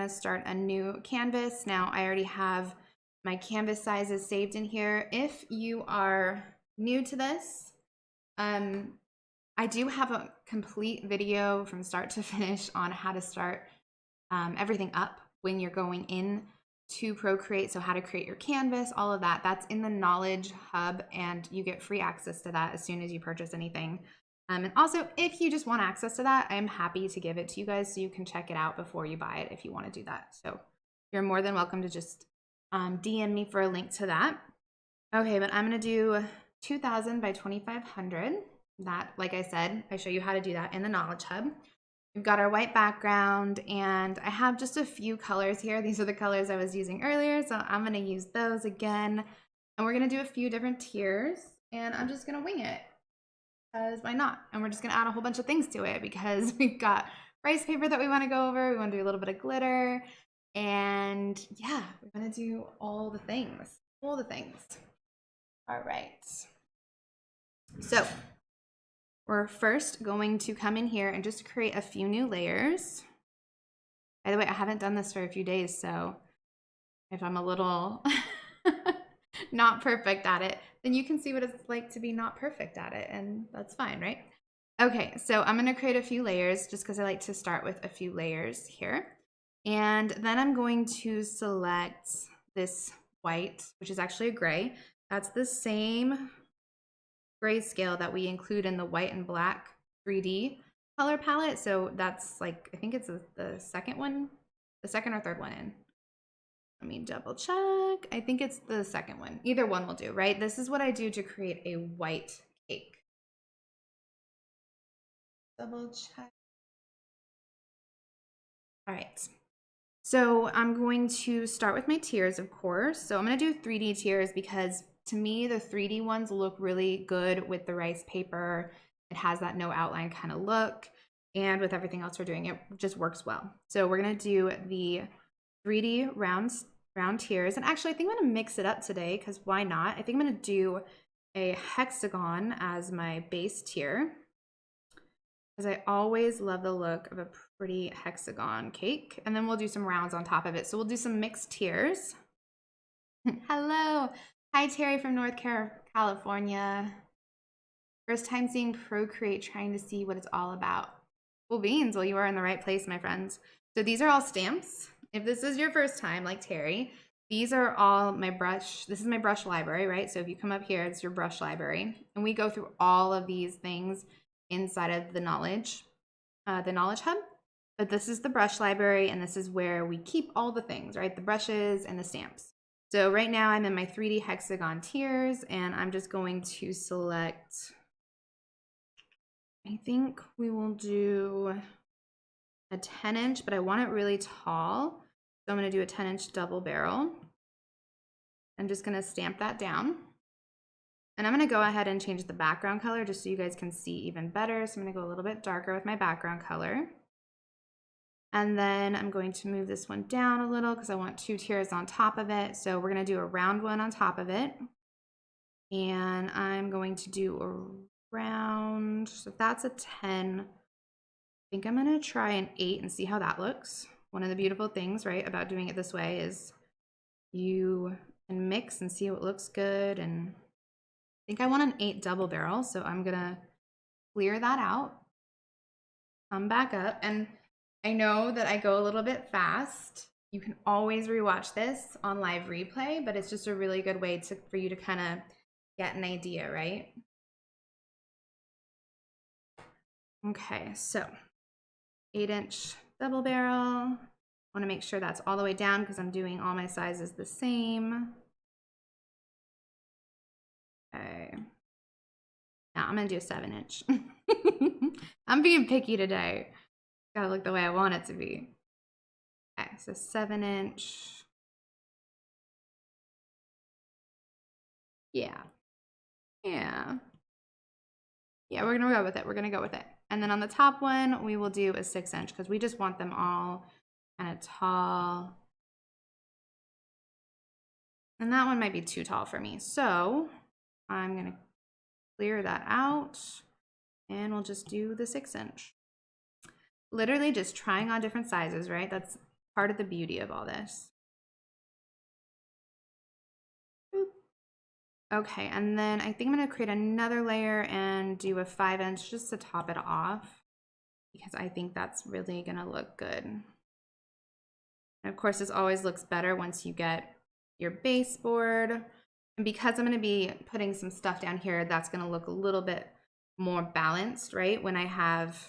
I'm gonna start a new canvas. Now I already have my canvas sizes saved in here. If you are new to this, I do have a complete video from start to finish on how to start everything up when you're going in to Procreate. So how to create your canvas, all of that, that's in the Knowledge Hub, and you get free access to that as soon as you purchase anything. And also, if you just want access to that, I'm happy to give it to you guys so you can check it out before you buy it if you want to do that. So you're more than welcome to just DM me for a link to that. Okay, but I'm going to do 2000 by 2500. That, like I said, I show you how to do that in the Knowledge Hub. We've got our white background, and I have just a few colors here. These are the colors I was using earlier, so I'm going to use those again. And we're going to do a few different tiers, and I'm just going to wing it, because why not? And we're just going to add a whole bunch of things to it, because we've got rice paper that we want to go over. We want to do a little bit of glitter, and yeah, we're going to do all the things. All right. So we're first going to come in here and just create a few new layers. By the way, I haven't done this for a few days, so if I'm a little not perfect at it, then you can see what it's like to be not perfect at it, and that's fine, right? Okay, so I'm gonna create a few layers just because I like to start with a few layers here. And then I'm going to select this white, which is actually a gray. That's the same grayscale that we include in the white and black 3D color palette. So that's like, I think it's the second one, the second or third one in. Let me double check. I think it's the second one. Either one will do, right? This is what I do to create a white cake. Double check. All right. So I'm going to start with my tiers, of course. So I'm going to do 3D tiers because to me, the 3D ones look really good with the rice paper. It has that no outline kind of look. And with everything else we're doing, it just works well. So we're going to do the 3D round tiers. And actually, I think I'm going to mix it up today because why not? I think I'm going to do a hexagon as my base tier, because I always love the look of a pretty hexagon cake. And then we'll do some rounds on top of it. So we'll do some mixed tiers. Hello. Hi, Terry from North California. First time seeing Procreate, trying to see what it's all about. Well, beans. Well, you are in the right place, my friends. So these are all stamps. If this is your first time, like Terry, these are all my brush. This is my brush library, right? So if you come up here, it's your brush library. And we go through all of these things inside of the Knowledge Hub. But this is the brush library, and this is where we keep all the things, right? The brushes and the stamps. So right now I'm in my 3D Hexagon Tiers, and I'm just going to select, I think we will do a 10-inch, but I want it really tall. So I'm going to do a 10-inch double barrel. I'm just going to stamp that down. And I'm going to go ahead and change the background color just so you guys can see even better. So I'm going to go a little bit darker with my background color. And then I'm going to move this one down a little because I want 2 tiers on top of it. So we're going to do a round one on top of it. And I'm going to do a round, so that's a 10. I think I'm going to try an 8 and see how that looks. One of the beautiful things, right, about doing it this way is you can mix and see what looks good. And I think I want an 8 double barrel, so I'm going to clear that out, come back up, and I know that I go a little bit fast. You can always rewatch this on live replay, but it's just a really good way for you to kind of get an idea, right? Okay, so 8-inch double barrel. I want to make sure that's all the way down because I'm doing all my sizes the same. Okay. Now I'm going to do a 7-inch. I'm being picky today. Gotta look the way I want it to be. Okay, so 7-inch. Yeah, we're gonna go with it. And then on the top one, we will do a 6-inch because we just want them all kind of tall. And that one might be too tall for me. So I'm gonna clear that out and we'll just do the 6-inch. Literally just trying on different sizes, right? That's part of the beauty of all this. Boop. Okay, and then I think I'm going to create another layer and do a 5" just to top it off, because I think that's really going to look good. And of course, this always looks better once you get your baseboard. And because I'm going to be putting some stuff down here, that's going to look a little bit more balanced, right, when I have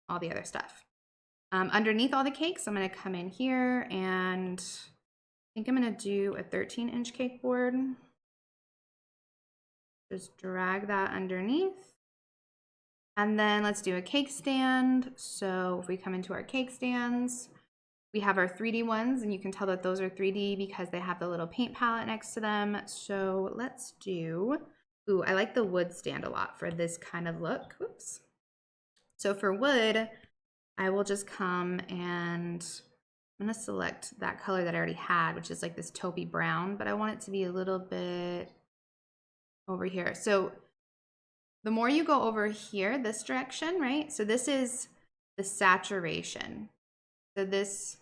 all the other stuff. Underneath all the cakes, I'm going to come in here and I think I'm going to do a 13-inch cake board. Just drag that underneath. And then let's do a cake stand. So if we come into our cake stands, we have our 3D ones, and you can tell that those are 3D because they have the little paint palette next to them. So let's do, ooh, I like the wood stand a lot for this kind of look. Oops. So for wood, I will just come and I'm gonna select that color that I already had, which is like this taupey brown, but I want it to be a little bit over here. So the more you go over here, this direction, right? So this is the saturation. So this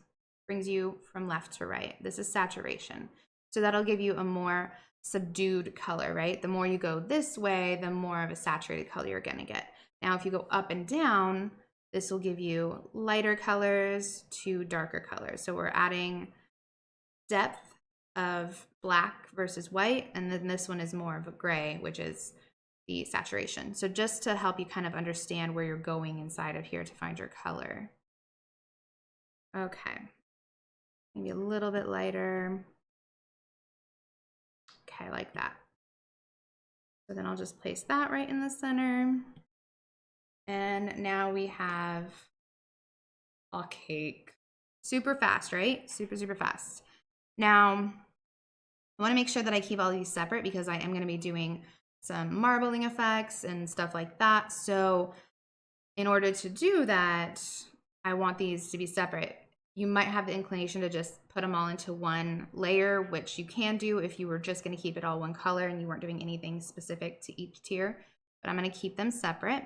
brings you from left to right. This is saturation. So that'll give you a more subdued color, right? The more you go this way, the more of a saturated color you're gonna get. Now, if you go up and down, this will give you lighter colors to darker colors. So we're adding depth of black versus white, and then this one is more of a gray, which is the saturation. So just to help you kind of understand where you're going inside of here to find your color. Okay, maybe a little bit lighter. Okay, like that. So then I'll just place that right in the center. And now we have a cake. Super fast, right? Super, super fast. Now, I want to make sure that I keep all these separate because I am going to be doing some marbling effects and stuff like that. So in order to do that, I want these to be separate. You might have the inclination to just put them all into one layer, which you can do if you were just going to keep it all one color and you weren't doing anything specific to each tier, but I'm going to keep them separate.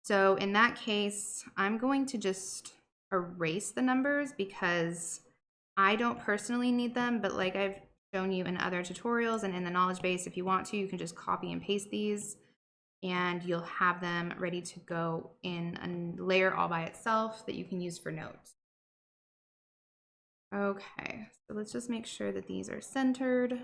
So in that case, I'm going to just erase the numbers because I don't personally need them, but like I've shown you in other tutorials and in the knowledge base, if you want to, you can just copy and paste these and you'll have them ready to go in a layer all by itself that you can use for notes. Okay, so let's just make sure that these are centered.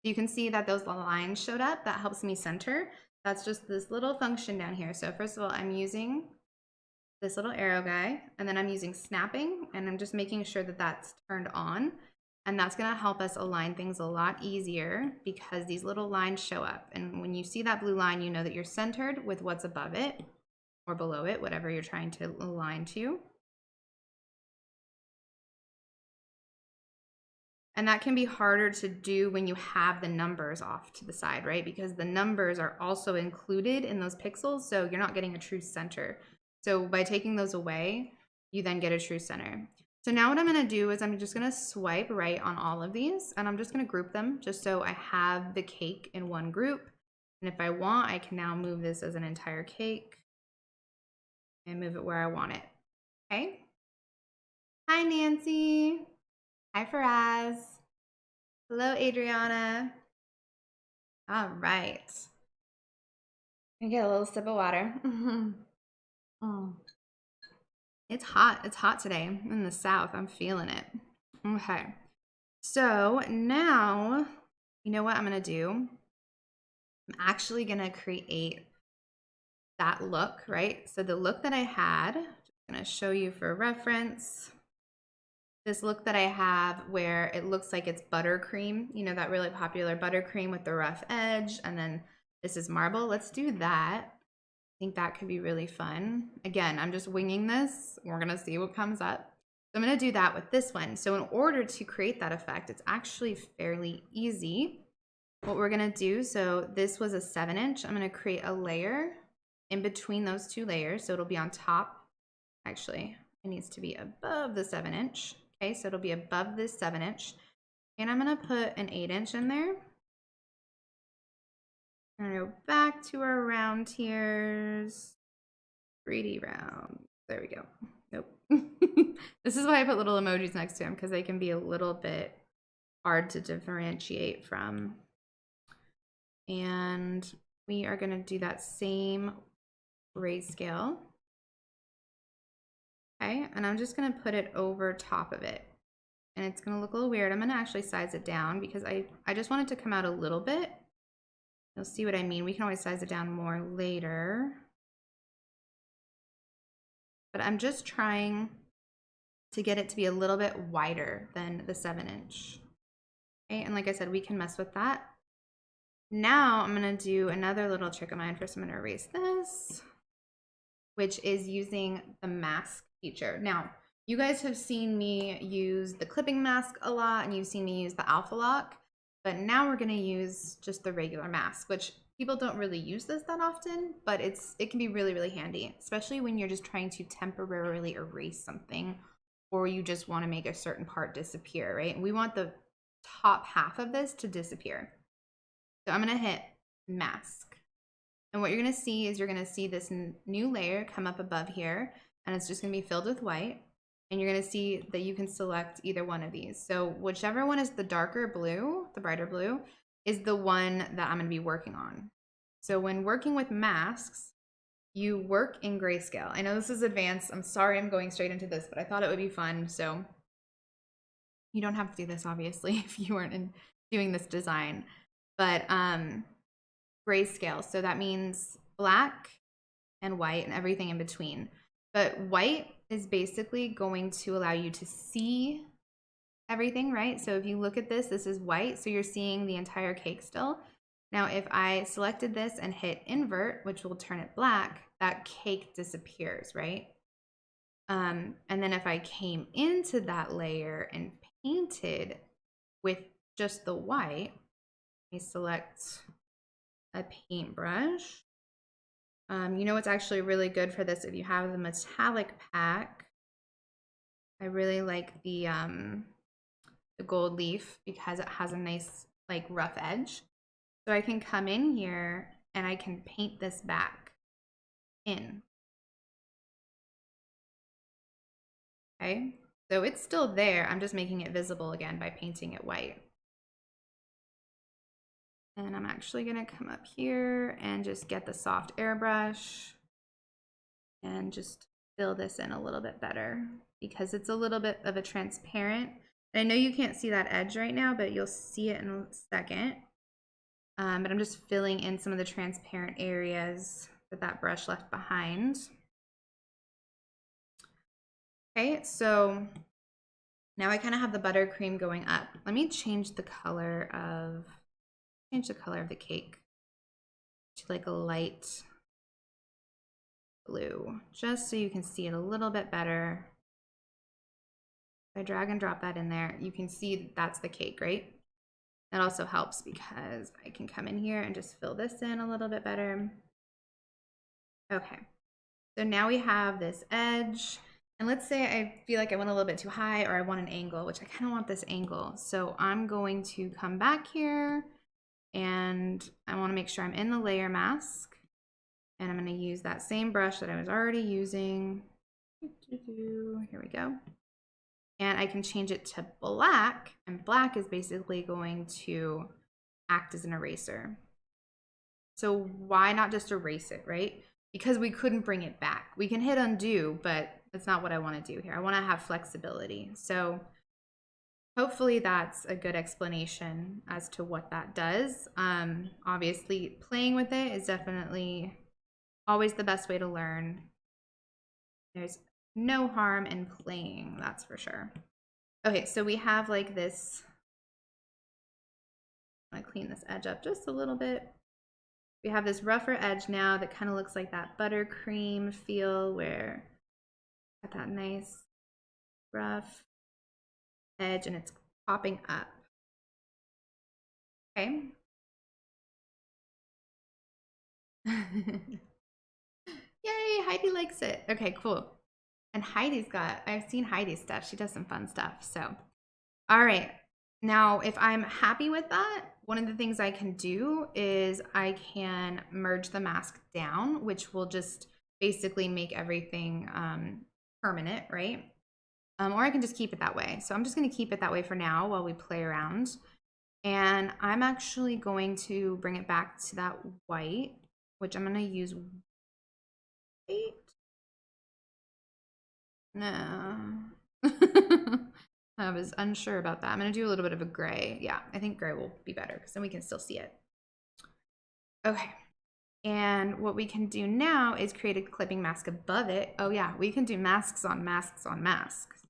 You can see that those lines showed up. That helps me center. That's just this little function down here. So first of all, I'm using this little arrow guy, and then I'm using snapping, and I'm just making sure that that's turned on. And that's gonna help us align things a lot easier because these little lines show up. And when you see that blue line, you know that you're centered with what's above it or below it, whatever you're trying to align to. And that can be harder to do when you have the numbers off to the side, right? Because the numbers are also included in those pixels, so you're not getting a true center. So by taking those away, you then get a true center. So now what I'm gonna do is I'm just gonna swipe right on all of these, and I'm just gonna group them just so I have the cake in one group. And if I want, I can now move this as an entire cake and move it where I want it, okay? Hi, Nancy. Hi, Faraz. Hello, Adriana. All right. I get a little sip of water. Oh. It's hot. It's hot today in the South. I'm feeling it. Okay. So now, you know what I'm going to do? I'm actually going to create that look, right? So the look that I had, I'm going to show you for reference. This look that I have where it looks like it's buttercream, you know, that really popular buttercream with the rough edge, and then this is marble. Let's do that. I think that could be really fun. Again, I'm just winging this. We're gonna see what comes up. So I'm gonna do that with this one. So in order to create that effect, it's actually fairly easy. What we're gonna do, so this was a 7-inch. I'm gonna create a layer in between those two layers. So it'll be on top. Actually, it needs to be above the 7-inch. Okay, so it'll be above this 7-inch. And I'm gonna put an 8-inch in there. I'm gonna go back to our round tiers. 3D round. There we go. Nope. This is why I put little emojis next to them, because they can be a little bit hard to differentiate from. And we are going to do that same grayscale. Okay, and I'm just going to put it over top of it. And it's going to look a little weird. I'm going to actually size it down because I just want it to come out a little bit. You'll see what I mean. We can always size it down more later. But I'm just trying to get it to be a little bit wider than the 7-inch. Okay, and like I said, we can mess with that. Now I'm gonna do another little trick of mine. First, I'm gonna erase this, which is using the mask feature. Now, you guys have seen me use the clipping mask a lot, and you've seen me use the alpha lock, but now we're gonna use just the regular mask, which people don't really use this that often, but it can be really, really handy, especially when you're just trying to temporarily erase something, or you just want to make a certain part disappear, right? And we want the top half of this to disappear. So I'm going to hit mask. And what you're going to see is you're going to see this new layer come up above here, and it's just going to be filled with white. And you're going to see that you can select either one of these. So whichever one is the darker blue, the brighter blue, is the one that I'm going to be working on. So when working with masks, you work in grayscale. I know this is advanced. I'm sorry I'm going straight into this, but I thought it would be fun. So you don't have to do this, obviously, if you weren't doing this design. But grayscale, so that means black and white and everything in between. But white is basically going to allow you to see everything, right? So if you look at this is white, so you're seeing the entire cake still. Now, if I selected this and hit invert, which will turn it black, that cake disappears, right? And then if I came into that layer and painted with just the white, I select a paintbrush. You know what's actually really good for this if you have the metallic pack? I really like the gold leaf because it has a nice like rough edge. So I can come in here and I can paint this back in. Okay, so it's still there. I'm just making it visible again by painting it white. And I'm actually gonna come up here and just get the soft airbrush and just fill this in a little bit better because it's a little bit of a transparent. And I know you can't see that edge right now, but you'll see it in a second. But I'm just filling in some of the transparent areas that brush left behind. Okay, so now I kind of have the buttercream going up. Let me change the color of the cake to like a light blue, just so you can see it a little bit better. If I drag and drop that in there, you can see that's the cake, right? That also helps because I can come in here and just fill this in a little bit better. Okay, so now we have this edge. And let's say I feel like I went a little bit too high or I want an angle, which I kind of want this angle. So I'm going to come back here and I want to make sure I'm in the layer mask. And I'm going to use that same brush that I was already using. Here we go. And I can change it to black, and black is basically going to act as an eraser. So why not just erase it, right? Because we couldn't bring it back. We can hit undo, but that's not what I want to do here. I want to have flexibility. So hopefully that's a good explanation as to what that does. Obviously, playing with it is definitely always the best way to learn. There's no harm in playing, that's for sure. Okay, so we have like this. I'm gonna clean this edge up just a little bit. We have this rougher edge now that kind of looks like that buttercream feel where got that nice rough edge and it's popping up. Okay. Yay, Heidi likes it. Okay, cool. And I've seen Heidi's stuff. She does some fun stuff. So, all right. Now, if I'm happy with that, one of the things I can do is I can merge the mask down, which will just basically make everything permanent, right? Or I can just keep it that way. So I'm just going to keep it that way for now while we play around. And I'm actually going to bring it back to that white, which I'm going to use white. No. I was unsure about that. I'm going to do a little bit of a gray. Yeah, I think gray will be better because then we can still see it. Okay. And what we can do now is create a clipping mask above it. Oh yeah, we can do masks on masks on masks.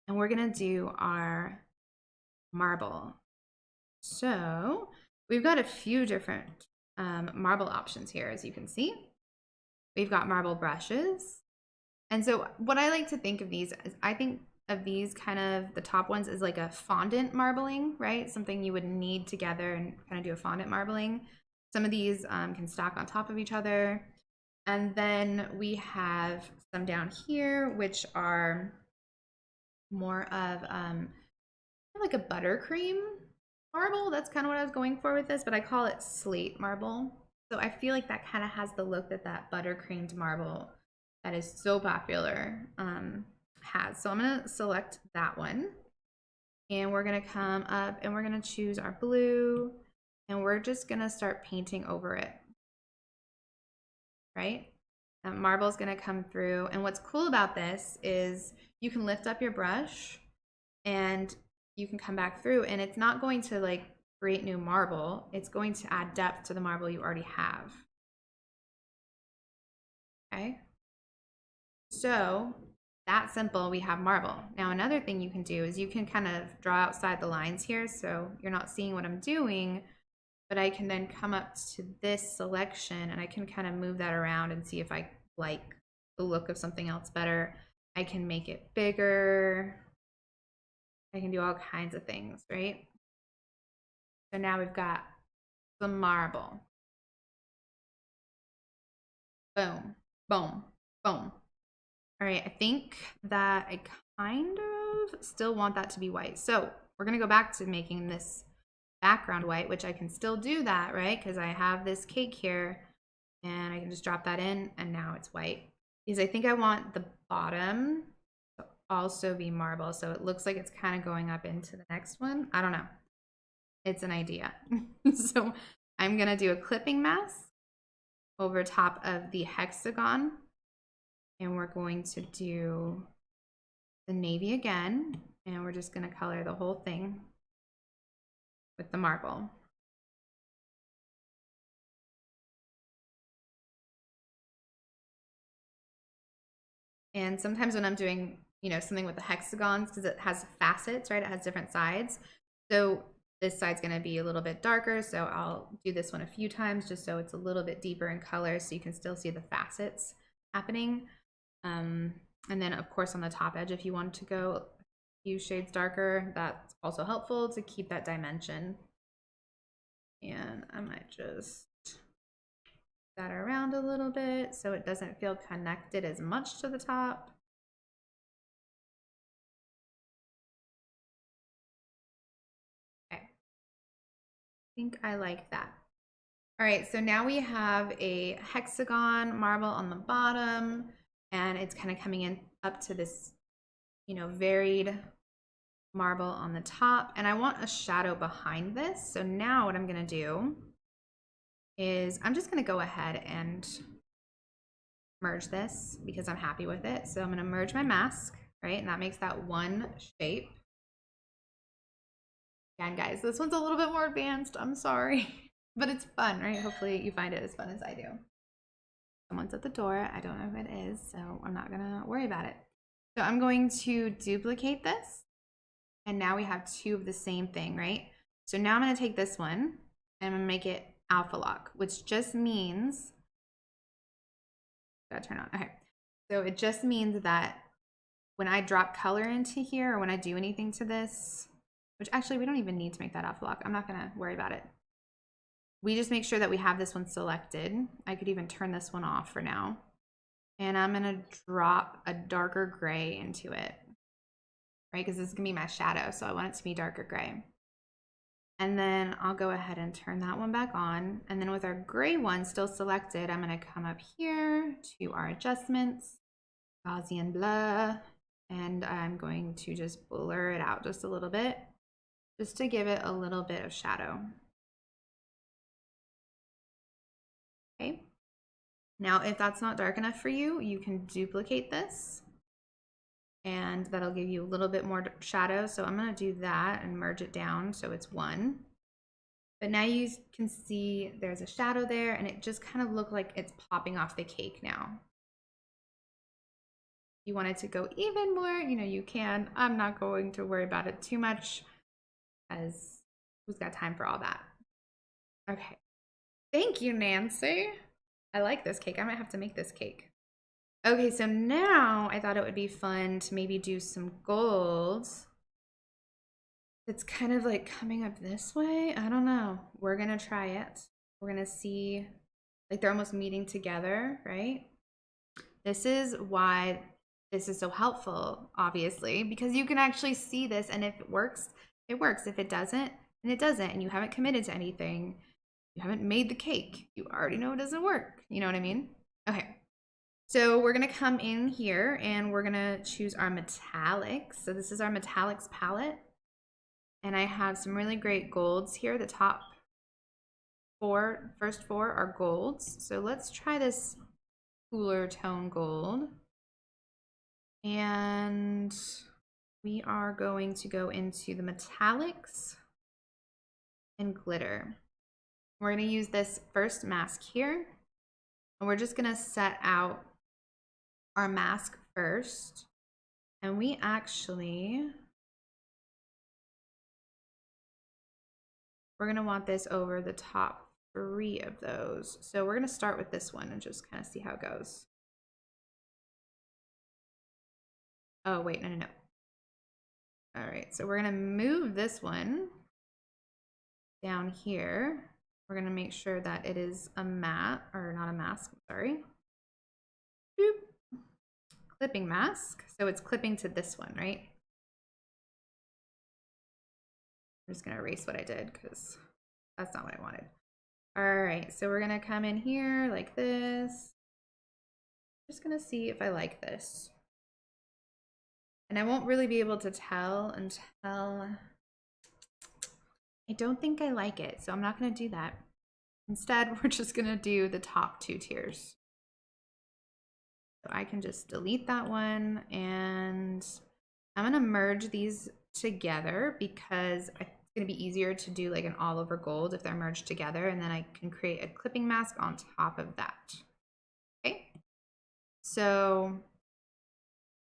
And we're going to do our marble. So we've got a few different marble options here, as you can see. We've got marble brushes. And so what I like to think of these is, I think of these kind of the top ones as like a fondant marbling, right? Something you would knead together and kind of do a fondant marbling. Some of these can stack on top of each other. And then we have some down here, which are more of like a buttercream marble. That's kind of what I was going for with this, but I call it slate marble. So I feel like that kind of has the look that that buttercreamed marble that is so popular has. So I'm going to select that one, and we're going to come up and we're going to choose our blue, and we're just going to start painting over it, right? That marble is going to come through. And what's cool about this is you can lift up your brush and you can come back through, and it's not going to like create new marble. It's going to add depth to the marble you already have. Okay. So that simple, we have marble. Now another thing you can do is you can kind of draw outside the lines here, so you're not seeing what I'm doing, but I can then come up to this selection and I can kind of move that around and see if I like the look of something else better. I can make it bigger. I can do all kinds of things, right? So now we've got some marble. Boom, boom, boom. All right, I think that I kind of still want that to be white. So we're gonna go back to making this background white, which I can still do that, right? Because I have this cake here and I can just drop that in and now it's white. Because I think I want the bottom to also be marble. So it looks like it's kind of going up into the next one. I don't know. It's an idea. So I'm gonna do a clipping mask over top of the hexagon. And we're going to do the navy again, and we're just going to color the whole thing with the marble. And sometimes when I'm doing, you know, something with the hexagons, because it has facets, right? It has different sides. So this side's going to be a little bit darker, so I'll do this one a few times just so it's a little bit deeper in color so you can still see the facets happening. And then of course on the top edge, if you want to go a few shades darker, that's also helpful to keep that dimension. And I might just that around a little bit so it doesn't feel connected as much to the top. Okay, I think I like that. All right, so now we have a hexagon marble on the bottom, and it's kind of coming in up to this, you know, varied marble on the top, and I want a shadow behind this. So now what I'm going to do is I'm just going to go ahead and merge this because I'm happy with it. So I'm going to merge my mask, right? And that makes that one shape. Again, guys, this one's a little bit more advanced. I'm sorry, but it's fun, right? Hopefully you find it as fun as I do. Someone's at the door. I don't know who it is, so I'm not going to worry about it. So I'm going to duplicate this. And now we have two of the same thing, right? So now I'm going to take this one and I'm going to make it alpha lock, which just means, gotta turn on. Okay. So it just means that when I drop color into here or when I do anything to this, which actually we don't even need to make that alpha lock. I'm not going to worry about it. We just make sure that we have this one selected. I could even turn this one off for now. And I'm going to drop a darker gray into it. Right, because this is gonna be my shadow, so I want it to be darker gray. And then I'll go ahead and turn that one back on. And then with our gray one still selected, I'm going to come up here to our adjustments, Gaussian blur, and I'm going to just blur it out just a little bit, just to give it a little bit of shadow. Okay. Now, if that's not dark enough for you, you can duplicate this and that'll give you a little bit more shadow. So I'm going to do that and merge it down so it's one. But now you can see there's a shadow there and it just kind of looked like it's popping off the cake now. If you wanted to go even more, you know, you can. I'm not going to worry about it too much as who's got time for all that? Okay. Thank you, Nancy. I like this cake. I might have to make this cake. Okay, so now I thought it would be fun to maybe do some gold. It's kind of like coming up this way. I don't know. We're gonna try it. We're gonna see, like they're almost meeting together, right? This is why this is so helpful, obviously, because you can actually see this, and if it works, it works. If it doesn't, then it doesn't, and you haven't committed to anything. You haven't made the cake. You already know it doesn't work. You know what I mean? Okay. So we're gonna come in here and we're gonna choose our metallics. So this is our metallics palette. And I have some really great golds here. The top first four are golds. So let's try this cooler tone gold. And we are going to go into the metallics and glitter. We're going to use this first mask here. And we're just going to set out our mask first. And we actually, we're going to want this over the top 3 of those. So we're going to start with this one and just kind of see how it goes. Oh, wait, no. All right, so we're going to move this one down here. We're going to make sure that it is a matte, or not a mask, sorry. Boop. Clipping mask. So it's clipping to this one, right? I'm just going to erase what I did because that's not what I wanted. All right, so we're going to come in here like this. Just going to see if I like this. And I won't really be able to tell until I don't think I like it, so I'm not going to do that. Instead, we're just going to do the top 2 tiers. So I can just delete that one, and I'm going to merge these together because it's going to be easier to do like an all over gold if they're merged together, and then I can create a clipping mask on top of that. Okay, so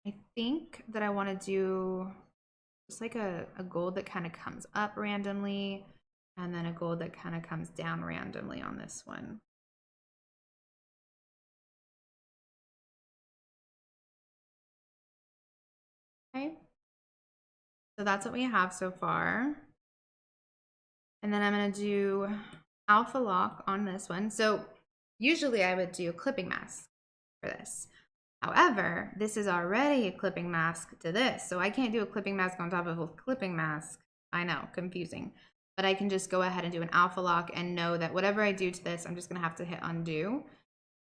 I think that I want to do just like a gold that kind of comes up randomly, and then a gold that kind of comes down randomly on this one. Okay, so that's what we have so far. And then I'm going to do alpha lock on this one. So usually I would do a clipping mask for this. However, this is already a clipping mask to this, so I can't do a clipping mask on top of a clipping mask. I know, confusing. But I can just go ahead and do an alpha lock and know that whatever I do to this, I'm just going to have to hit undo.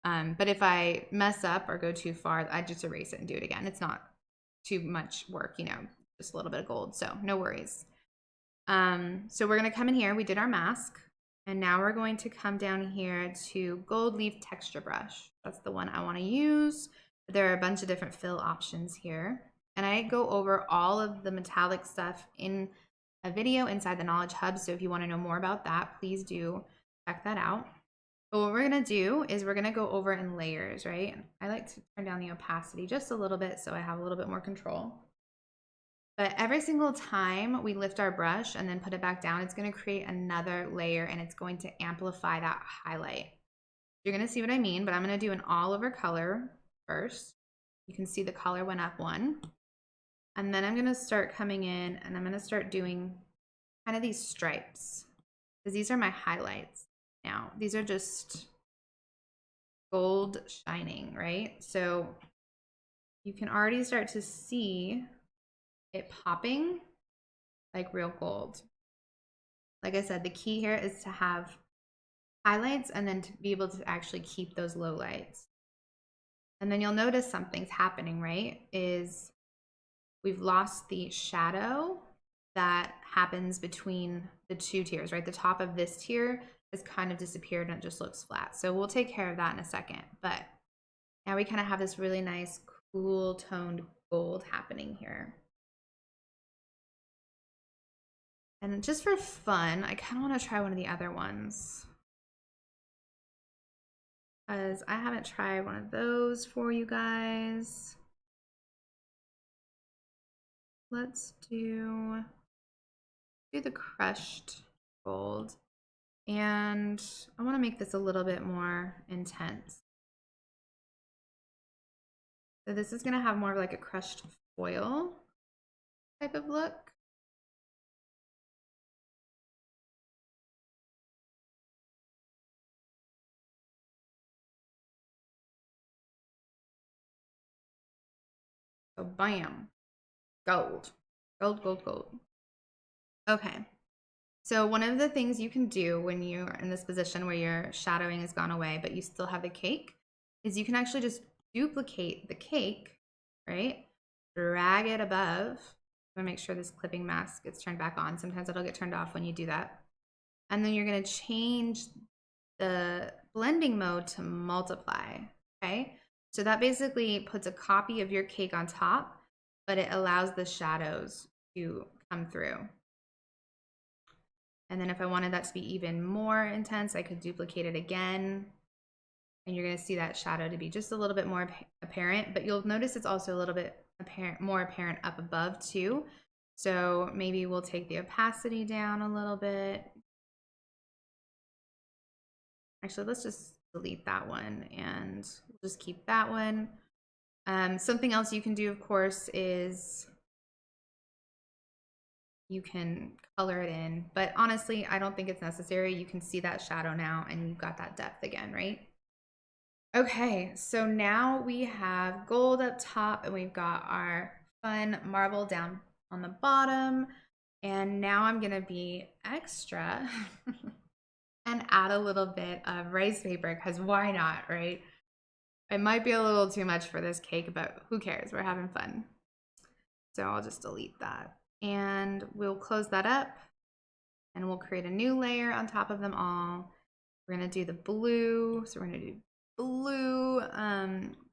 But if I mess up or go too far, I just erase it and do it again. It's not too much work, you know, just a little bit of gold, so no worries. So we're going to come in here. We did our mask. And now we're going to come down here to Gold Leaf Texture Brush. That's the one I want to use. There are a bunch of different fill options here. And I go over all of the metallic stuff in a video inside the Knowledge Hub. So if you want to know more about that, please do check that out. But what we're going to do is we're going to go over in layers, right? I like to turn down the opacity just a little bit so I have a little bit more control. But every single time we lift our brush and then put it back down, it's going to create another layer and it's going to amplify that highlight. You're going to see what I mean, but I'm going to do an all over color first. You can see the color went up 1. And then I'm going to start coming in and I'm going to start doing kind of these stripes because these are my highlights. Now, these are just gold shining, right? So you can already start to see it popping like real gold. like I said, the key here is to have highlights and then to be able to actually keep those low lights. And then you'll notice something's happening, right? Is we've lost the shadow that happens between the two tiers, right? The top of this tier has kind of disappeared and it just looks flat. So we'll take care of that in a second. But now we kind of have this really nice, cool toned gold happening here. And just for fun, I kind of want to try one of the other ones, because I haven't tried one of those for you guys. Let's do the crushed gold. And I want to make this a little bit more intense. So this is going to have more of like a crushed foil type of look. So bam, gold, gold, gold, gold. Okay. So one of the things you can do when you're in this position where your shadowing has gone away, but you still have the cake, is you can actually just duplicate the cake, right? Drag it above. I'm gonna make sure this clipping mask gets turned back on. Sometimes it'll get turned off when you do that. And then you're gonna change the blending mode to multiply, okay? So that basically puts a copy of your cake on top, but it allows the shadows to come through. And then if I wanted that to be even more intense, I could duplicate it again. And you're gonna see that shadow to be just a little bit more apparent, but you'll notice it's also a little bit more apparent up above too. So maybe we'll take the opacity down a little bit. Actually, let's just delete that one and we'll just keep that one. Something else you can do, of course, is you can color it in, but honestly, I don't think it's necessary. You can see that shadow now and you've got that depth again, right? Okay, so now we have gold up top and we've got our fun marble down on the bottom. And now I'm gonna be extra and add a little bit of rice paper, because why not, right? It might be a little too much for this cake, but who cares? We're having fun. So I'll just delete that. And we'll close that up and we'll create a new layer on top of them all. We're gonna do the blue. So we're gonna do blue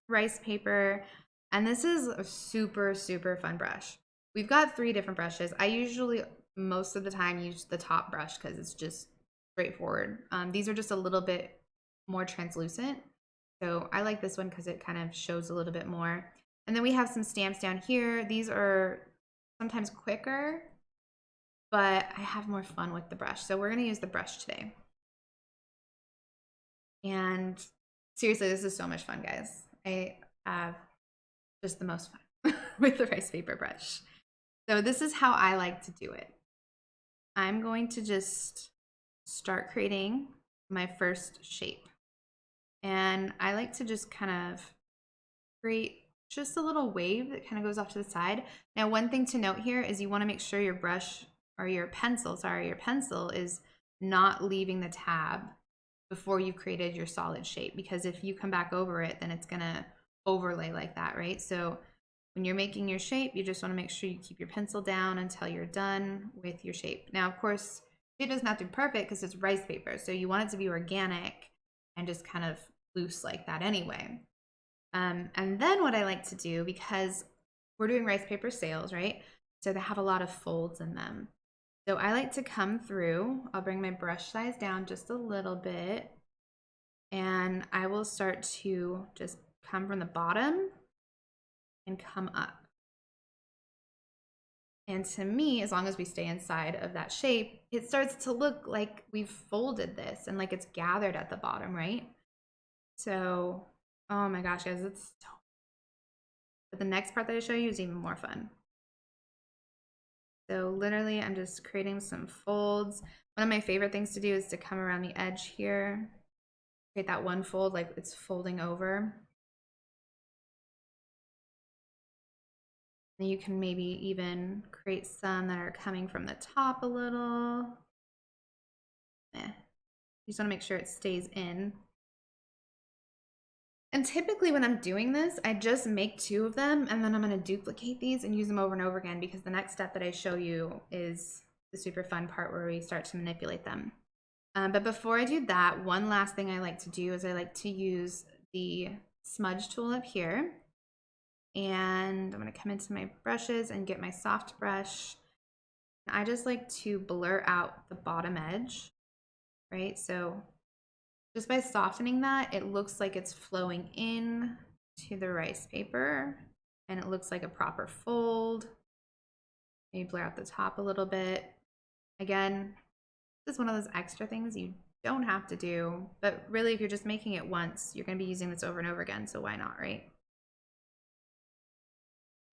rice paper. And this is a super, super fun brush. We've got 3 different brushes. I usually, most of the time, use the top brush because it's just straightforward. These are just a little bit more translucent. So I like this one because it kind of shows a little bit more. And then we have some stamps down here. These are sometimes quicker, but I have more fun with the brush. So we're going to use the brush today. And seriously, this is so much fun, guys. I have just the most fun with the rice paper brush. So this is how I like to do it. I'm going to just start creating my first shape. And I like to just kind of create just a little wave that kind of goes off to the side. Now, one thing to note here is you want to make sure your brush, or your pencil is not leaving the tab before you've created your solid shape, because if you come back over it, then it's gonna overlay like that, right? So when you're making your shape, you just want to make sure you keep your pencil down until you're done with your shape. Now, of course, it doesn't have to be perfect because it's rice paper, so you want it to be organic and just kind of loose like that anyway. And then what I like to do, because we're doing rice paper sails, right? So they have a lot of folds in them. So I like to come through, I'll bring my brush size down just a little bit, and I will start to just come from the bottom and come up. And to me, as long as we stay inside of that shape, it starts to look like we've folded this and like it's gathered at the bottom, right? So, oh my gosh, guys, it's so, but the next part that I show you is even more fun. So literally, I'm just creating some folds. One of my favorite things to do is to come around the edge here, create that one fold like it's folding over. And you can maybe even create some that are coming from the top a little. You just want to make sure it stays in. And typically when I'm doing this, I just make 2 of them, and then I'm going to duplicate these and use them over and over again, because the next step that I show you is the super fun part where we start to manipulate them. But before I do that, one last thing I like to do is I like to use the smudge tool up here. And I'm going to come into my brushes and get my soft brush. I just like to blur out the bottom edge, right? So just by softening that, it looks like it's flowing in to the rice paper, and it looks like a proper fold. Maybe blur out the top a little bit. Again, this is one of those extra things you don't have to do, but really if you're just making it once, you're going to be using this over and over again, so why not, right?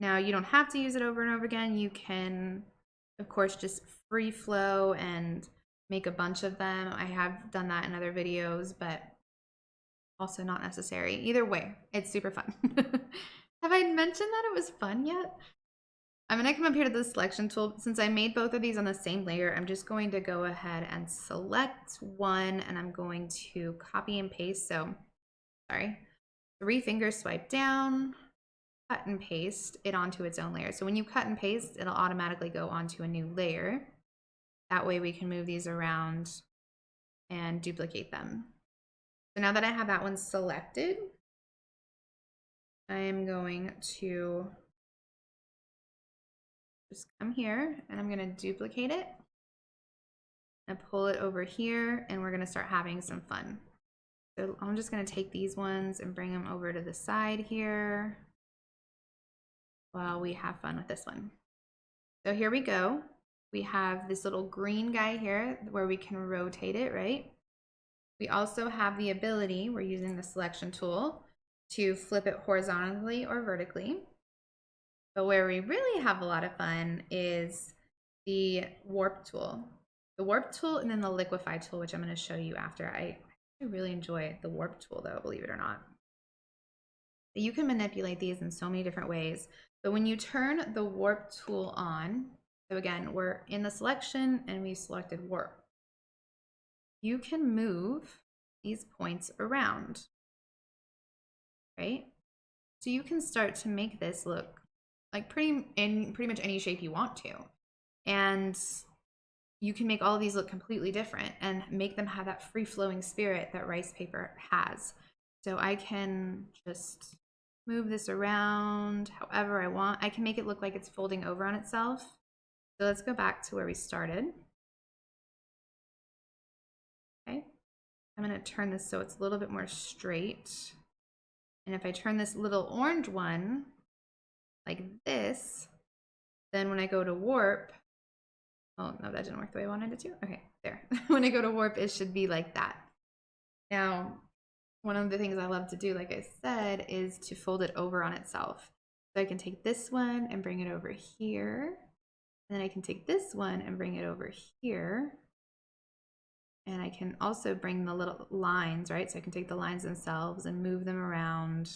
Now, you don't have to use it over and over again. You can, of course, just free flow and make a bunch of them. I have done that in other videos, but also not necessary. Either way, it's super fun. Have I mentioned that it was fun yet? I'm going to come up here to the selection tool. Since I made both of these on the same layer, I'm just going to go ahead and select one, and I'm going to copy and paste. So, sorry, 3 fingers swipe down, cut and paste it onto its own layer. So when you cut and paste, it'll automatically go onto a new layer. That way we can move these around and duplicate them. So now that I have that one selected, I am going to just come here and I'm going to duplicate it and pull it over here, and we're going to start having some fun. So I'm just going to take these ones and bring them over to the side here while we have fun with this one. So here we go. We have this little green guy here where we can rotate it, right? We also have the ability, we're using the selection tool, to flip it horizontally or vertically. But where we really have a lot of fun is the warp tool. The warp tool and then the liquify tool, which I'm going to show you after. I really enjoy the warp tool though, believe it or not. You can manipulate these in so many different ways. But when you turn the warp tool on, so again, we're in the selection and we selected warp, you can move these points around, right? So you can start to make this look like pretty much any shape you want to. And you can make all of these look completely different and make them have that free-flowing spirit that rice paper has. So I can just move this around however I want. I can make it look like it's folding over on itself. So let's go back to where we started. Okay, I'm going to turn this so it's a little bit more straight. And if I turn this little orange one like this, then when I go to warp, oh no, that didn't work the way I wanted it to. Okay, there. When I go to warp, it should be like that. Now, one of the things I love to do, like I said, is to fold it over on itself. So I can take this one and bring it over here. And then I can take this one and bring it over here. And I can also bring the little lines, right? So I can take the lines themselves and move them around.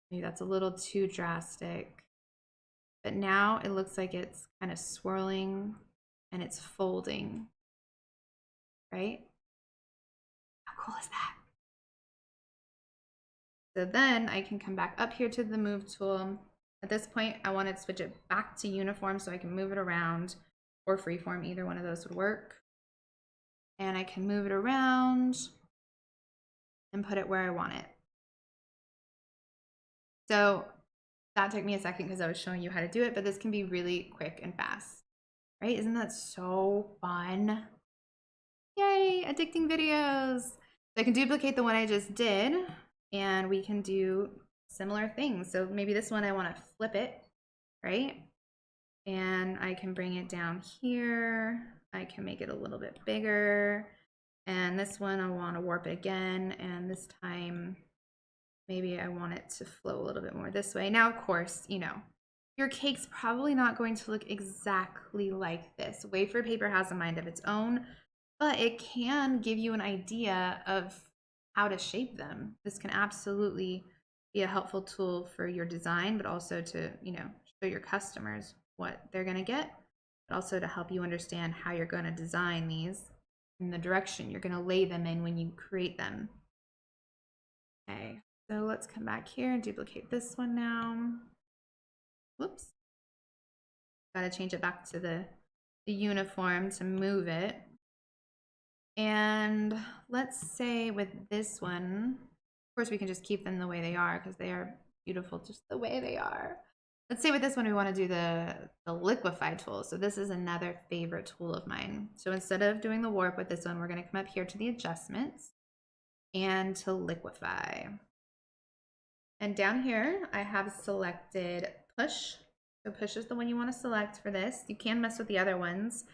Maybe that's a little too drastic. But now it looks like it's kind of swirling and it's folding, right? How cool is that? So then I can come back up here to the move tool. At this point, I want to switch it back to uniform so I can move it around, or freeform, either one of those would work. And I can move it around and put it where I want it. So that took me a second because I was showing you how to do it, but this can be really quick and fast, right? Isn't that so fun? Yay, addicting videos. So I can duplicate the one I just did, and we can do similar things. So maybe this one I want to flip it, right? And I can bring it down here. I can make it a little bit bigger. And this one I want to warp it again, and this time maybe I want it to flow a little bit more this way. Now, of course, you know, your cake's probably not going to look exactly like this. Wafer paper has a mind of its own, but it can give you an idea of how to shape them. This can absolutely be a helpful tool for your design, but also to, you know, show your customers what they're going to get, but also to help you understand how you're going to design these. in the direction you're going to lay them in when you create them. Okay, so let's come back here and duplicate this one now. Whoops. Got to change it back to the uniform to move it. And let's say with this one, of course we can just keep them the way they are because they are beautiful just the way they are. Let's say with this one we want to do the liquify tool. So this is another favorite tool of mine. So instead of doing the warp with this one, we're going to come up here to the adjustments and to liquify. And down here I have selected push. So push is the one you want to select for this. You can mess with the other ones.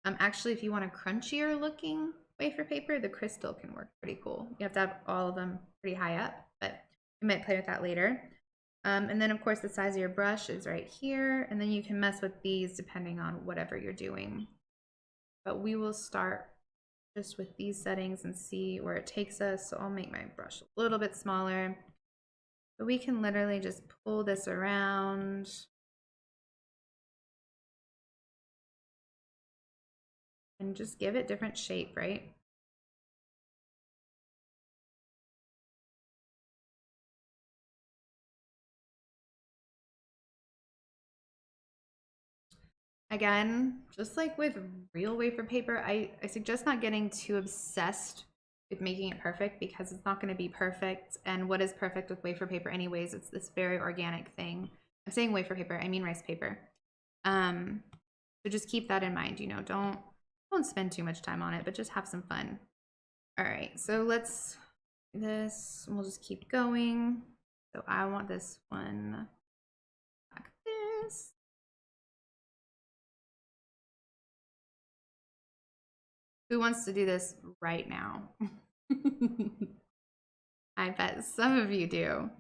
Actually, if you want a crunchier looking wafer paper, the crystal can work pretty cool. You have to have all of them pretty high up, but we might play with that later. And then of course the size of your brush is right here, and then you can mess with these depending on whatever you're doing. But we will start just with these settings and see where it takes us. So I'll make my brush a little bit smaller. But we can literally just pull this around. And just give it different shape, right? Again, just like with real wafer paper, I suggest not getting too obsessed with making it perfect because it's not going to be perfect. And what is perfect with wafer paper anyways? It's this very organic thing. I'm saying wafer paper, I mean rice paper. So just keep that in mind, you know, don't spend too much time on it, but just have some fun. All right, so let's do this. We'll just keep going. So I want this one like this. Who wants to do this right now? I bet some of you do,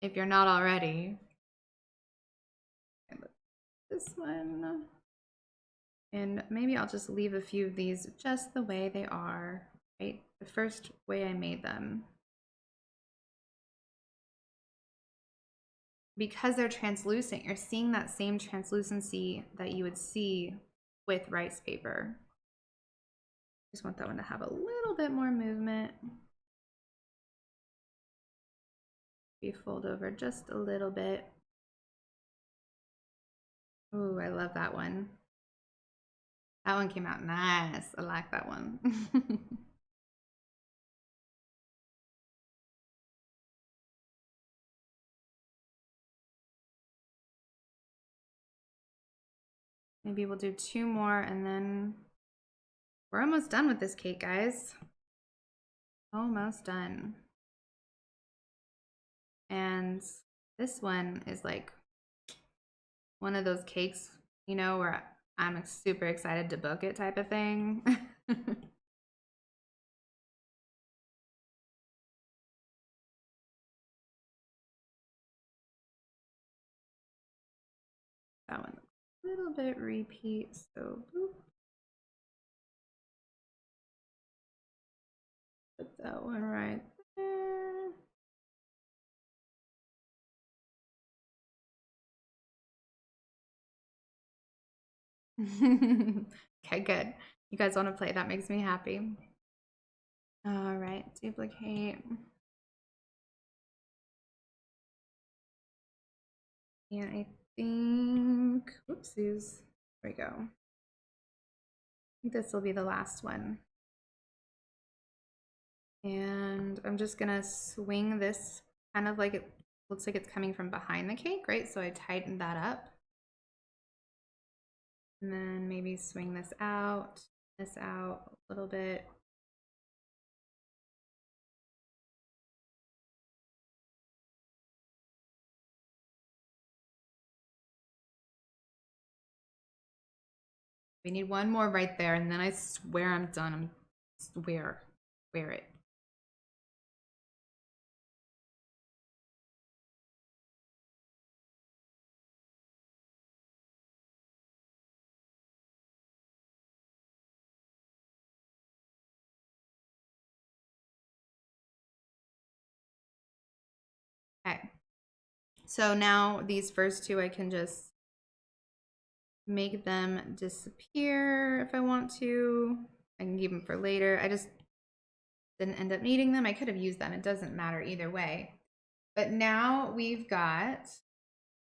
if you're not already. This one. And maybe I'll just leave a few of these just the way they are, right? The first way I made them. Because they're translucent, you're seeing that same translucency that you would see with rice paper. Just want that one to have a little bit more movement. Maybe fold over just a little bit. Ooh, I love that one. That one came out nice. I like that one. Maybe we'll do 2 more and then we're almost done with this cake, guys. Almost done. And this one is like one of those cakes, you know, where I'm super excited to book it type of thing. That one a little bit repeat, so boop. Put that one right there. Okay, good. You guys want to play? That makes me happy. All right, duplicate. And I think, whoopsies, there we go. I think this will be the last one. And I'm just gonna swing this kind of like it looks like it's coming from behind the cake, right? So I tightened that up. And then maybe swing this out a little bit. We need one more right there, and then I swear I'm done. Wear it. Okay. So now these first 2, I can just make them disappear if I want to. I can keep them for later. I just didn't end up needing them. I could have used them. It doesn't matter either way. But now we've got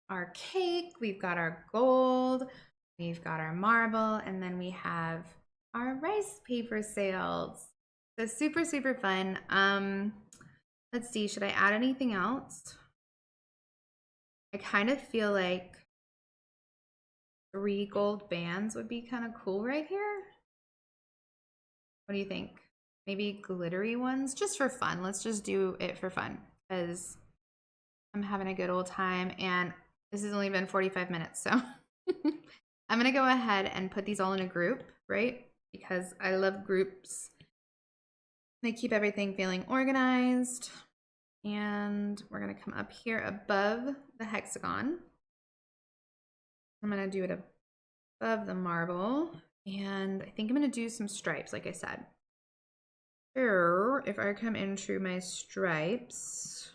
our cake, we've got our gold, we've got our marble, and then we have our rice paper sails. So super, super fun. Let's see, should I add anything else? I kind of feel like 3 gold bands would be kind of cool right here. What do you think? Maybe glittery ones, just for fun. Let's just do it for fun because I'm having a good old time and this has only been 45 minutes. So I'm gonna go ahead and put these all in a group, right? Because I love groups. They keep everything feeling organized. And we're gonna come up here above the hexagon. I'm gonna do it above the marble. And I think I'm gonna do some stripes, like I said. Here, if I come into my stripes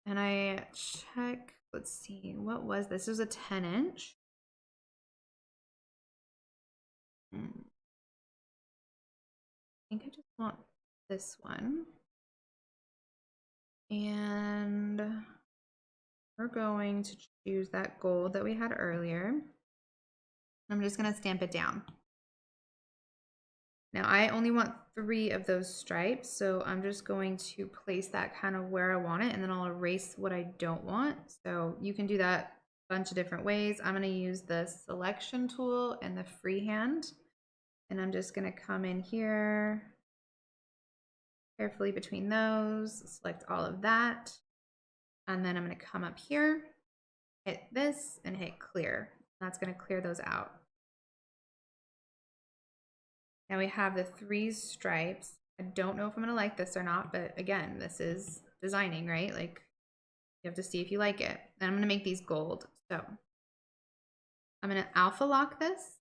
and I check, let's see, what was this? This was a 10-inch. I think I just want this one. And we're going to choose that gold that we had earlier. I'm just gonna stamp it down. Now I only want 3 of those stripes, so I'm just going to place that kind of where I want it, and then I'll erase what I don't want. So you can do that a bunch of different ways. I'm gonna use the selection tool and the freehand, and I'm just gonna come in here carefully between those, select all of that, and then I'm gonna come up here, hit this, and hit clear. That's gonna clear those out. Now we have the 3 stripes. I don't know if I'm gonna like this or not, but again, this is designing, right? Like you have to see if you like it. And I'm gonna make these gold. So I'm gonna alpha lock this.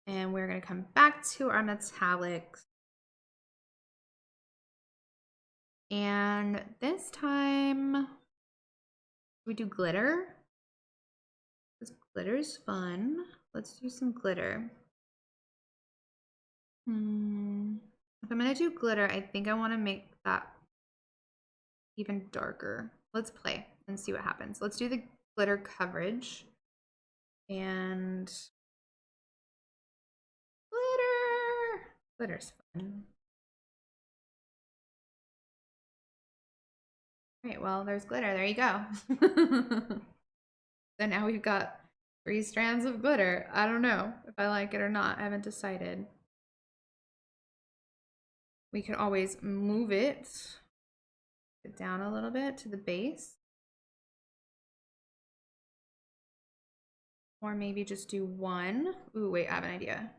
And we're gonna come back to our metallics. And this time we do glitter. Because glitter's fun. Let's do some glitter. If I'm gonna do glitter, I think I want to make that even darker. Let's play and see what happens. Let's do the glitter coverage. And glitter! Glitter's fun. All right, well, there's glitter. There you go. So now we've got 3 strands of glitter. I don't know if I like it or not. I haven't decided. We could always move it down a little bit to the base. Or maybe just do 1. Ooh, wait, I have an idea.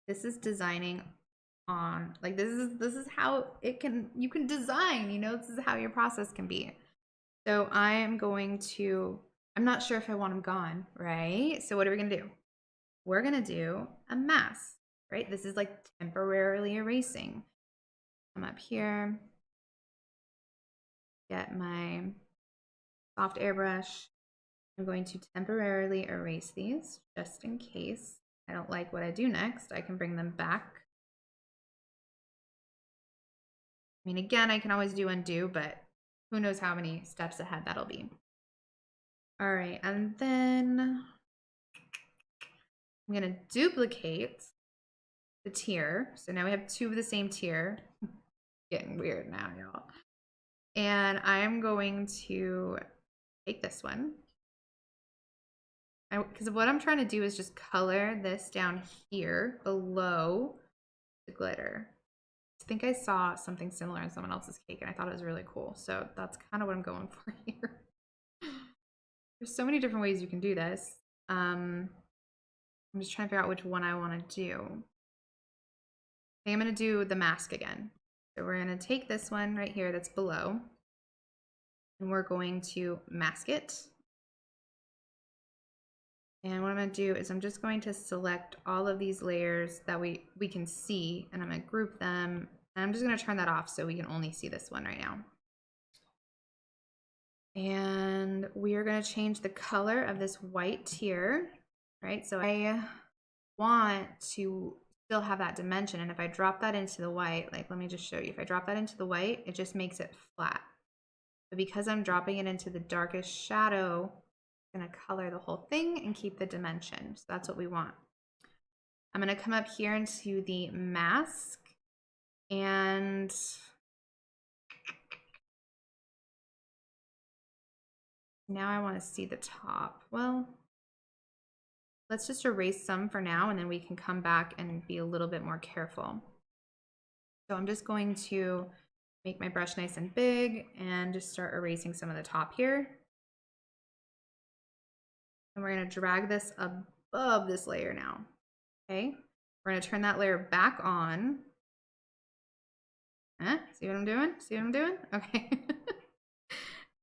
This is designing on, like this is how you can design, you know, this is how your process can be. So I am going to, I'm not sure if I want them gone, right? So what are we gonna do? We're gonna do a mask, right? This is like temporarily erasing. Come up here, get my soft airbrush. I'm going to temporarily erase these just in case I don't like what I do next. I can bring them back. I mean, again, I can always do undo, but who knows how many steps ahead that'll be. All right, and then I'm gonna duplicate the tier. So now we have 2 of the same tier. Getting weird now, y'all. And I am going to take this one. Because what I'm trying to do is just color this down here below the glitter. I think I saw something similar in someone else's cake and I thought it was really cool. So that's kind of what I'm going for here. There's so many different ways you can do this. I'm just trying to figure out which one I want to do. I think I'm going to do the mask again. So we're going to take this one right here that's below and we're going to mask it. And what I'm going to do is I'm just going to select all of these layers that we can see, and I'm going to group them. And I'm just going to turn that off so we can only see this one right now. And we are going to change the color of this white tier, right? So I want to still have that dimension. And if I drop that into the white, like, let me just show you. If I drop that into the white, it just makes it flat. But because I'm dropping it into the darkest shadow, I'm going to color the whole thing and keep the dimension. So that's what we want. I'm going to come up here into the mask and now I want to see the top. Well, let's just erase some for now, and then we can come back and be a little bit more careful. So I'm just going to make my brush nice and big and just start erasing some of the top here. And we're going to drag this above this layer now. Okay, we're going to turn that layer back on. See what I'm doing? See what I'm doing? Okay.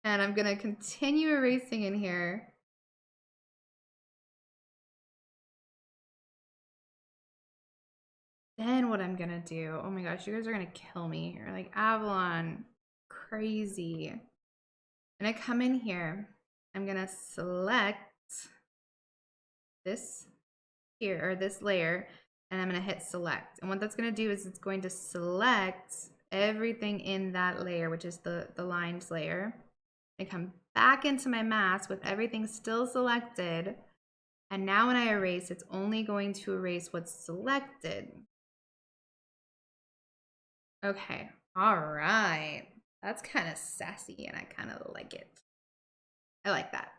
And I'm going to continue erasing in here. Then what I'm going to do, oh my gosh, you guys are going to kill me. You're like, Avalon, crazy. I'm going to come in here. I'm going to select this here, or this layer, and I'm going to hit select. And what that's going to do is it's going to select everything in that layer, which is the lined layer. I come back into my mask with everything still selected. And now when I erase, it's only going to erase what's selected. Okay, all right. That's kind of sassy and I kind of like it. I like that.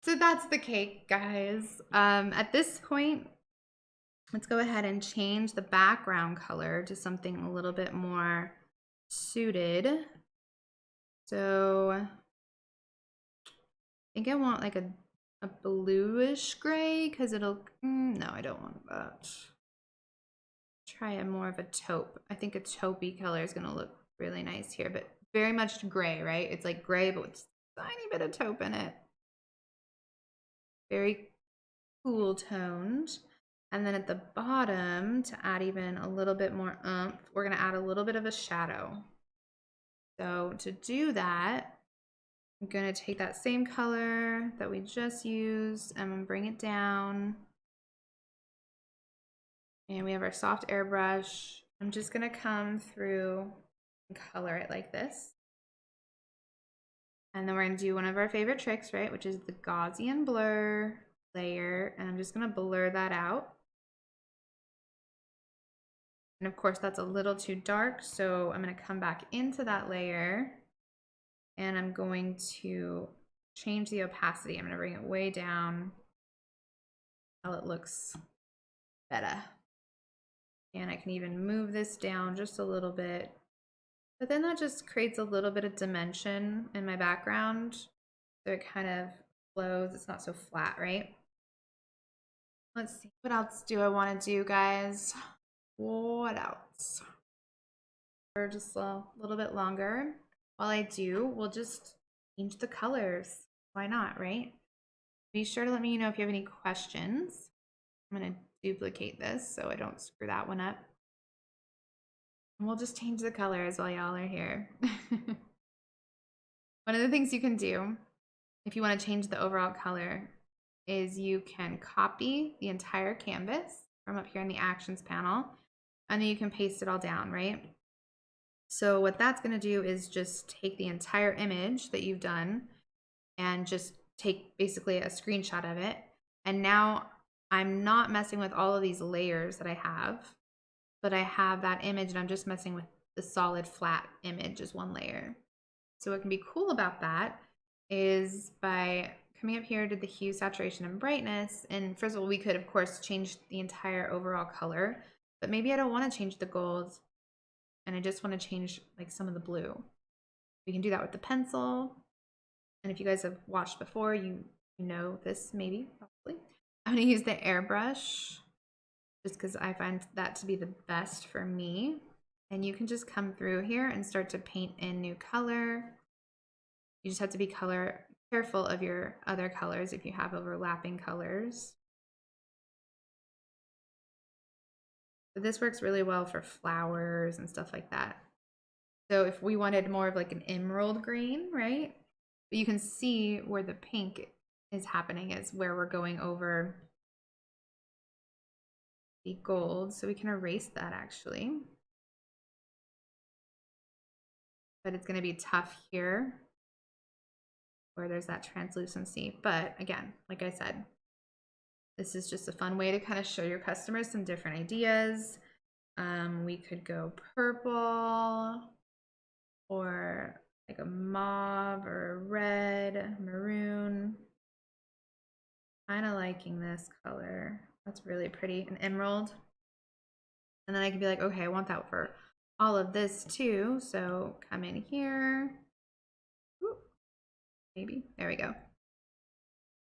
So that's the cake, guys. At this point, let's go ahead and change the background color to something a little bit more suited. So I think I want like a bluish gray because it'll, no, I don't want that. Try a more of a taupe. I think a taupey color is going to look really nice here, but very much gray, right? It's like gray, but with a tiny bit of taupe in it. Very cool toned. And then at the bottom, to add even a little bit more oomph, we're going to add a little bit of a shadow. So to do that, I'm going to take that same color that we just used and I'm going to bring it down. And we have our soft airbrush. I'm just going to come through and color it like this. And then we're going to do one of our favorite tricks, right? Which is the Gaussian blur layer. And I'm just going to blur that out. And of course, that's a little too dark. So I'm going to come back into that layer. And I'm going to change the opacity. I'm going to bring it way down until it looks better. And I can even move this down just a little bit. But then that just creates a little bit of dimension in my background. So it kind of flows. It's not so flat, right? Let's see. What else do I want to do, guys? What else? For just a little bit longer. While I do, we'll just change the colors. Why not, right? Be sure to let me know if you have any questions. I'm going to duplicate this so I don't screw that one up. And we'll just change the colors while y'all are here. One of the things you can do if you want to change the overall color is you can copy the entire canvas from up here in the actions panel, and then you can paste it all down, right? So what that's going to do is just take the entire image that you've done and just take basically a screenshot of it. And now I'm not messing with all of these layers that I have, but I have that image and I'm just messing with the solid flat image as one layer. So what can be cool about that is by coming up here to the hue, saturation, and brightness. And first of all, we could, of course, change the entire overall color, but maybe I don't want to change the gold and I just want to change like some of the blue. We can do that with the pencil. And if you guys have watched before, you know this maybe, probably. I'm going to use the airbrush just because I find that to be the best for me. And you can just come through here and start to paint in new color. You just have to be careful of your other colors if you have overlapping colors. But this works really well for flowers and stuff like that. So if we wanted more of like an emerald green, right? But you can see where the pink is happening is where we're going over the gold. So we can erase that actually. But it's going to be tough here where there's that translucency. But again, like I said, this is just a fun way to kind of show your customers some different ideas. We could go purple or like a mauve or a red, maroon. Kind of liking this color. That's really pretty. An emerald. And then I can be like, okay, I want that for all of this too. So come in here. Ooh, maybe. There we go.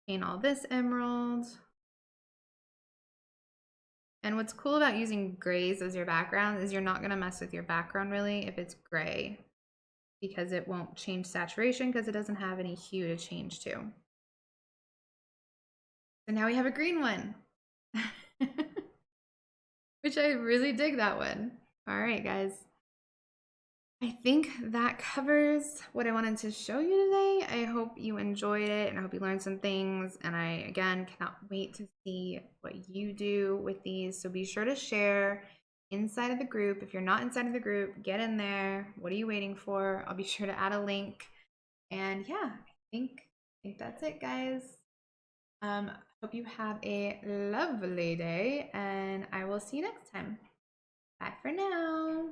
Paint all this emerald. And what's cool about using grays as your background is you're not going to mess with your background really if it's gray, because it won't change saturation because it doesn't have any hue to change to. So now we have a green one, which I really dig that one. All right, guys. I think that covers what I wanted to show you today. I hope you enjoyed it and I hope you learned some things. And I, again, cannot wait to see what you do with these. So be sure to share inside of the group. If you're not inside of the group, get in there. What are you waiting for? I'll be sure to add a link. And yeah, I think that's it, guys. Hope you have a lovely day and I will see you next time. Bye for now.